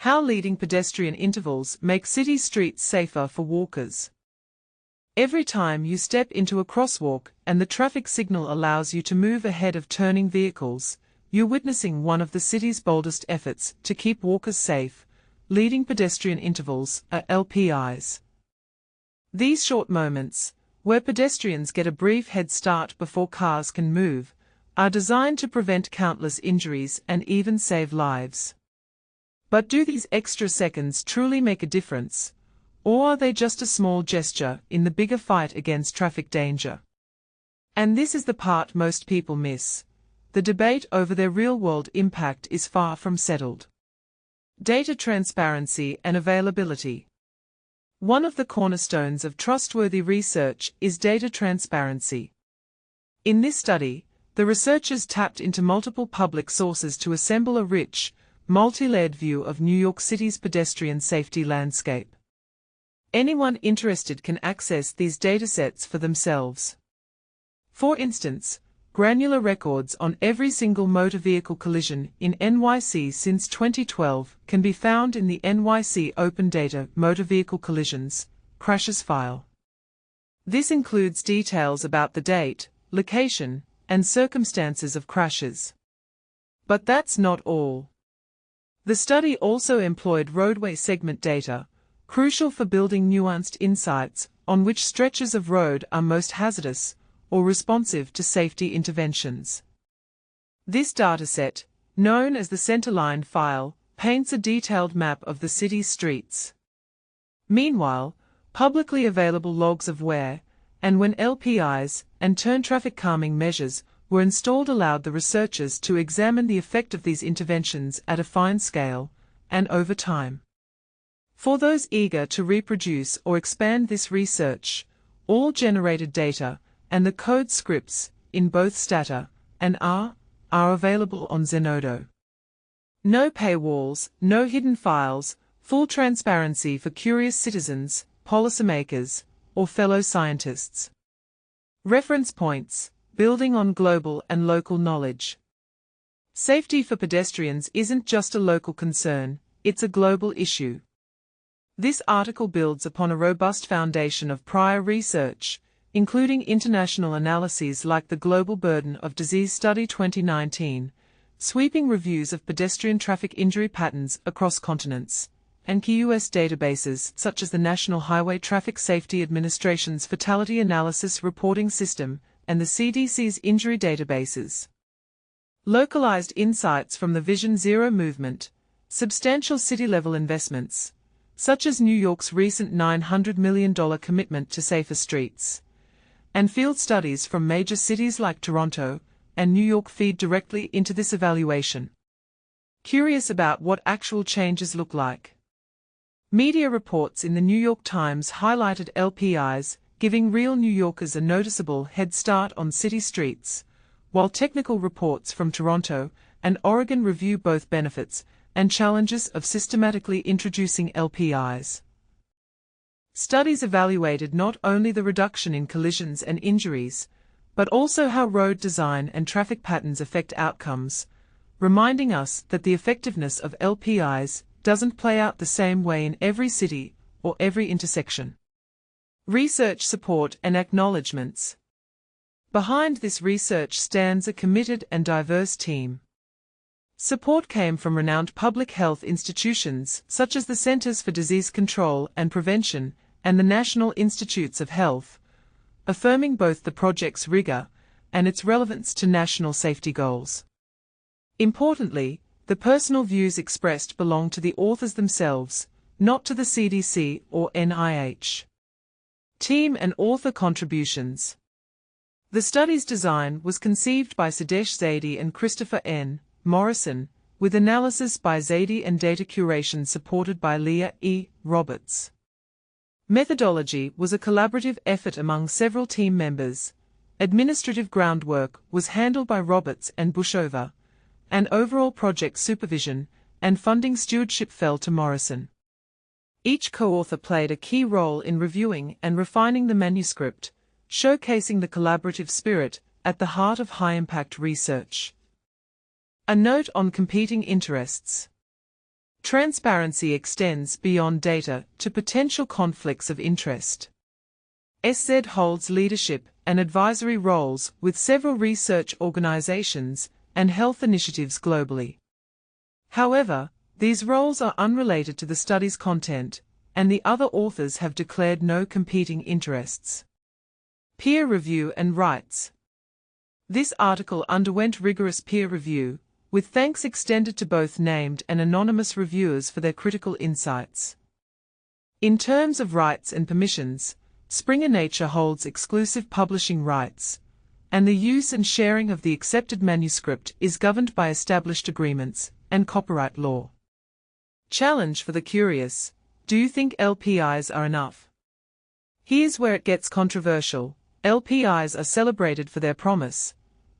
How leading pedestrian intervals make city streets safer for walkers. Every time you step into a crosswalk and the traffic signal allows you to move ahead of turning vehicles, you're witnessing one of the city's boldest efforts to keep walkers safe. Leading pedestrian intervals are LPIs. These short moments, where pedestrians get a brief head start before cars can move, are designed to prevent countless injuries and even save lives. But do these extra seconds truly make a difference, or are they just a small gesture in the bigger fight against traffic danger? And this is the part most people miss. The debate over their real-world impact is far from settled. Data transparency and availability. One of the cornerstones of trustworthy research is data transparency. In this study, the researchers tapped into multiple public sources to assemble a rich, multi-layered view of New York City's pedestrian safety landscape. Anyone interested can access these datasets for themselves. For instance, granular records on every single motor vehicle collision in NYC since 2012 can be found in the NYC Open Data Motor Vehicle Collisions crashes file. This includes details about the date, location, and circumstances of crashes. But that's not all. The study also employed roadway segment data, crucial for building nuanced insights on which stretches of road are most hazardous or responsive to safety interventions. This dataset, known as the centerline file, paints a detailed map of the city's streets. Meanwhile, publicly available logs of where and when LPIs and turn traffic calming measures were installed allowed the researchers to examine the effect of these interventions at a fine scale and over time. For those eager to reproduce or expand this research, all generated data and the code scripts, in both Stata and R, are available on Zenodo. No paywalls, no hidden files, full transparency for curious citizens, policymakers, or fellow scientists. Reference points, building on global and local knowledge. Safety for pedestrians isn't just a local concern, it's a global issue. This article builds upon a robust foundation of prior research, including international analyses like the Global Burden of Disease Study 2019, sweeping reviews of pedestrian traffic injury patterns across continents, and key U.S. databases such as the National Highway Traffic Safety Administration's Fatality Analysis Reporting System and the CDC's injury databases. Localized insights from the Vision Zero movement, substantial city-level investments, such as New York's recent $900 million commitment to safer streets, and field studies from major cities like Toronto and New York feed directly into this evaluation. Curious about what actual changes look like? Media reports in the New York Times highlighted LPIs giving real New Yorkers a noticeable head start on city streets, while technical reports from Toronto and Oregon review both benefits and challenges of systematically introducing LPIs. Studies evaluated not only the reduction in collisions and injuries, but also how road design and traffic patterns affect outcomes, reminding us that the effectiveness of LPIs doesn't play out the same way in every city or every intersection. Research support and acknowledgements. Behind this research stands a committed and diverse team. Support came from renowned public health institutions such as the Centers for Disease Control and Prevention and the National Institutes of Health, affirming both the project's rigor and its relevance to national safety goals. Importantly, the personal views expressed belong to the authors themselves, not to the CDC or NIH. Team and author contributions. The study's design was conceived by Sadesh Zaidi and Christopher N. Morrison, with analysis by Zaidi and data curation supported by Leah E. Roberts. Methodology was a collaborative effort among several team members. Administrative groundwork was handled by Roberts and Bushover, and overall project supervision and funding stewardship fell to Morrison. Each co-author played a key role in reviewing and refining the manuscript, showcasing the collaborative spirit at the heart of high-impact research. A note on competing interests. Transparency extends beyond data to potential conflicts of interest. SZ holds leadership and advisory roles with several research organizations and health initiatives globally. However, these roles are unrelated to the study's content, and the other authors have declared no competing interests. Peer review and rights. This article underwent rigorous peer review, with thanks extended to both named and anonymous reviewers for their critical insights. In terms of rights and permissions, Springer Nature holds exclusive publishing rights, and the use and sharing of the accepted manuscript is governed by established agreements and copyright law. Challenge for the curious: do you think LPIs are enough? Here's where it gets controversial. LPIs are celebrated for their promise,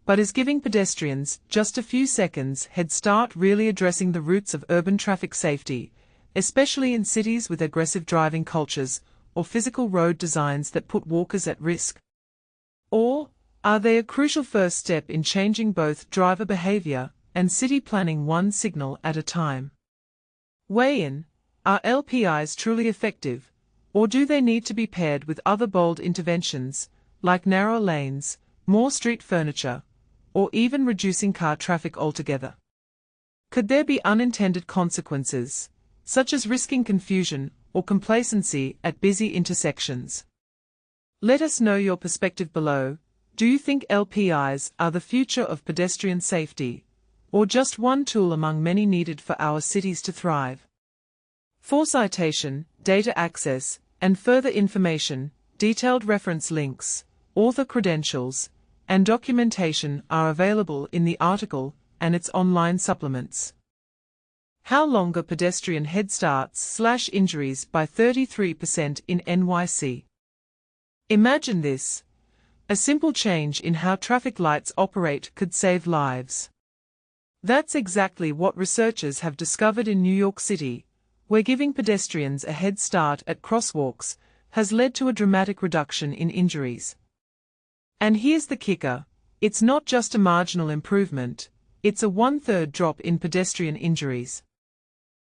but is giving pedestrians just a few seconds head start really addressing the roots of urban traffic safety, especially in cities with aggressive driving cultures or physical road designs that put walkers at risk? Or are they a crucial first step in changing both driver behavior and city planning one signal at a time? Weigh in. Are LPIs truly effective, or do they need to be paired with other bold interventions, like narrower lanes, more street furniture, or even reducing car traffic altogether? Could there be unintended consequences, such as risking confusion or complacency at busy intersections? Let us know your perspective below. Do you think LPIs are the future of pedestrian safety, or just one tool among many needed for our cities to thrive? For citation, data access, and further information, detailed reference links, author credentials, and documentation are available in the article and its online supplements. How longer pedestrian head starts/injuries by 33% in NYC. Imagine this. A simple change in how traffic lights operate could save lives. That's exactly what researchers have discovered in New York City, where giving pedestrians a head start at crosswalks has led to a dramatic reduction in injuries. And here's the kicker: it's not just a marginal improvement, it's a 1/3 drop in pedestrian injuries.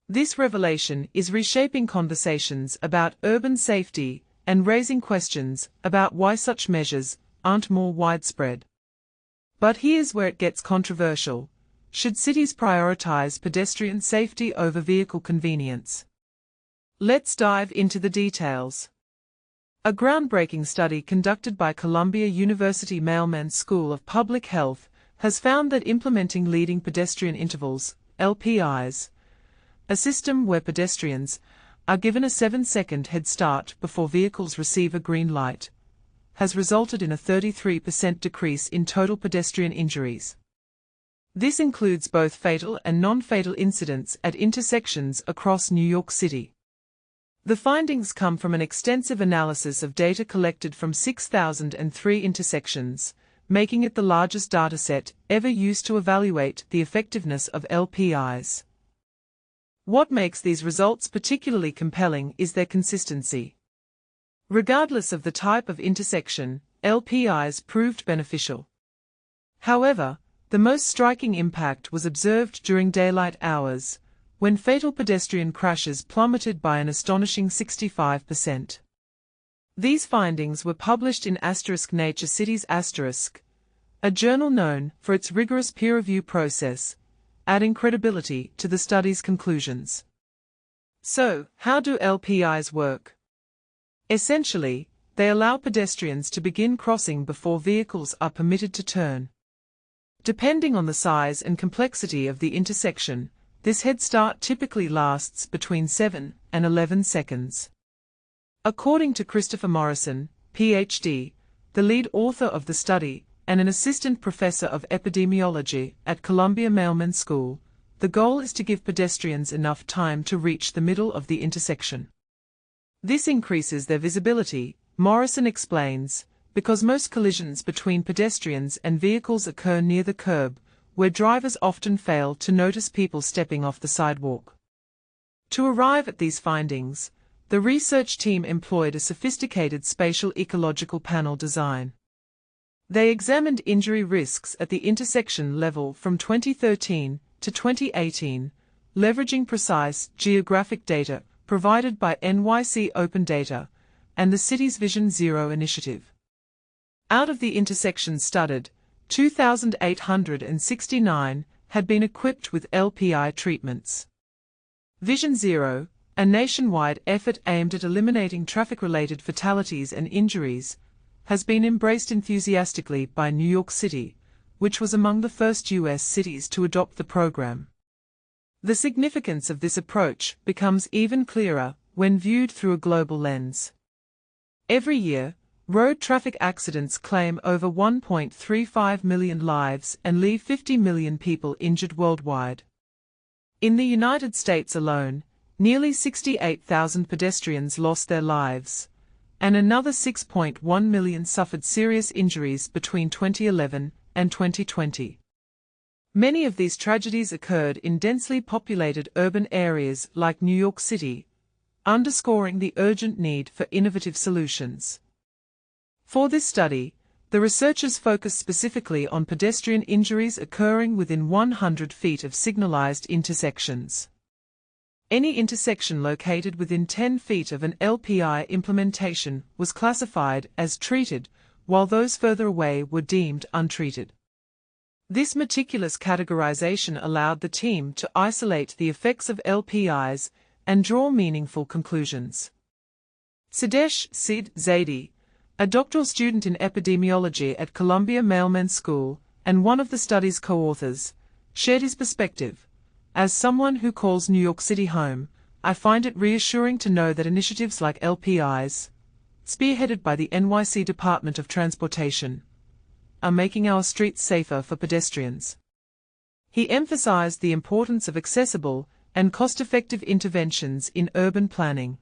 This revelation is reshaping conversations about urban safety and raising questions about why such measures aren't more widespread. But here's where it gets controversial. Should cities prioritize pedestrian safety over vehicle convenience? Let's dive into the details. A groundbreaking study conducted by Columbia University Mailman School of Public Health has found that implementing leading pedestrian intervals, LPIs, a system where pedestrians are given a 7-second head start before vehicles receive a green light, has resulted in a 33% decrease in total pedestrian injuries. This includes both fatal and non-fatal incidents at intersections across New York City. The findings come from an extensive analysis of data collected from 6,003 intersections, making it the largest dataset ever used to evaluate the effectiveness of LPIs. What makes these results particularly compelling is their consistency. Regardless of the type of intersection, LPIs proved beneficial. However, the most striking impact was observed during daylight hours, when fatal pedestrian crashes plummeted by an astonishing 65%. These findings were published in Nature Cities *, a journal known for its rigorous peer review process, adding credibility to the study's conclusions. So, how do LPIs work? Essentially, they allow pedestrians to begin crossing before vehicles are permitted to turn. Depending on the size and complexity of the intersection, this head start typically lasts between 7 and 11 seconds. According to Christopher Morrison, Ph.D., the lead author of the study and an assistant professor of epidemiology at Columbia Mailman School, the goal is to give pedestrians enough time to reach the middle of the intersection. This increases their visibility, Morrison explains, because most collisions between pedestrians and vehicles occur near the curb, where drivers often fail to notice people stepping off the sidewalk. To arrive at these findings, the research team employed a sophisticated spatial ecological panel design. They examined injury risks at the intersection level from 2013 to 2018, leveraging precise geographic data provided by NYC Open Data and the city's Vision Zero initiative. Out of the intersections studied, 2,869 had been equipped with LPI treatments. Vision Zero, a nationwide effort aimed at eliminating traffic-related fatalities and injuries, has been embraced enthusiastically by New York City, which was among the first U.S. cities to adopt the program. The significance of this approach becomes even clearer when viewed through a global lens. Every year, road traffic accidents claim over 1.35 million lives and leave 50 million people injured worldwide. In the United States alone, nearly 68,000 pedestrians lost their lives, and another 6.1 million suffered serious injuries between 2011 and 2020. Many of these tragedies occurred in densely populated urban areas like New York City, underscoring the urgent need for innovative solutions. For this study, the researchers focused specifically on pedestrian injuries occurring within 100 feet of signalized intersections. Any intersection located within 10 feet of an LPI implementation was classified as treated, while those further away were deemed untreated. This meticulous categorization allowed the team to isolate the effects of LPIs and draw meaningful conclusions. Siddesh Sid Zaidi, a doctoral student in epidemiology at Columbia Mailman School and one of the study's co-authors, shared his perspective. As someone who calls New York City home, I find it reassuring to know that initiatives like LPIs, spearheaded by the NYC Department of Transportation, are making our streets safer for pedestrians. He emphasized the importance of accessible and cost-effective interventions in urban planning.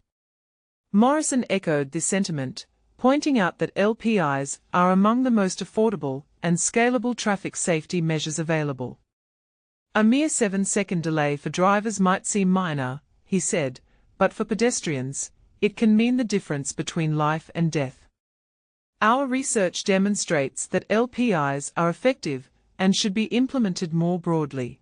Morrison echoed this sentiment, pointing out that LPIs are among the most affordable and scalable traffic safety measures available. A mere 7-second delay for drivers might seem minor, he said, but for pedestrians, it can mean the difference between life and death. Our research demonstrates that LPIs are effective and should be implemented more broadly.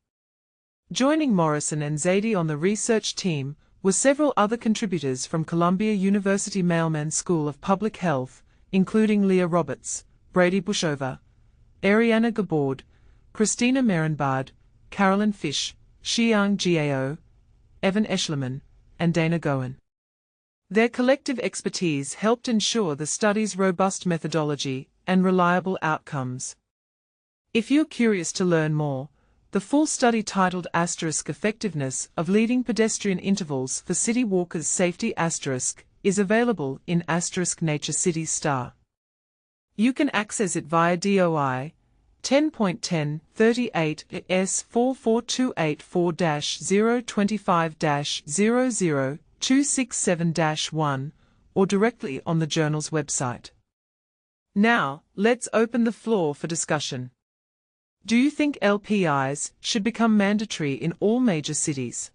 Joining Morrison and Zaidi on the research team were several other contributors from Columbia University Mailman School of Public Health, including Leah Roberts, Brady Bushover, Ariana Gabord, Christina Merenbard, Carolyn Fish, Xiang Gao, Evan Eschlerman, and Dana Goen. Their collective expertise helped ensure the study's robust methodology and reliable outcomes. If you're curious to learn more, the full study titled Effectiveness of Leading Pedestrian Intervals for City Walkers' Safety is available in Nature City Star. You can access it via DOI 10.1038 S 44284-025-00267-1 or directly on the journal's website. Now, let's open the floor for discussion. Do you think LPIs should become mandatory in all major cities?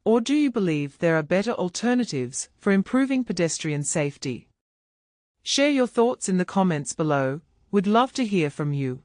Or do you believe there are better alternatives for improving pedestrian safety? Share your thoughts in the comments below. We'd love to hear from you.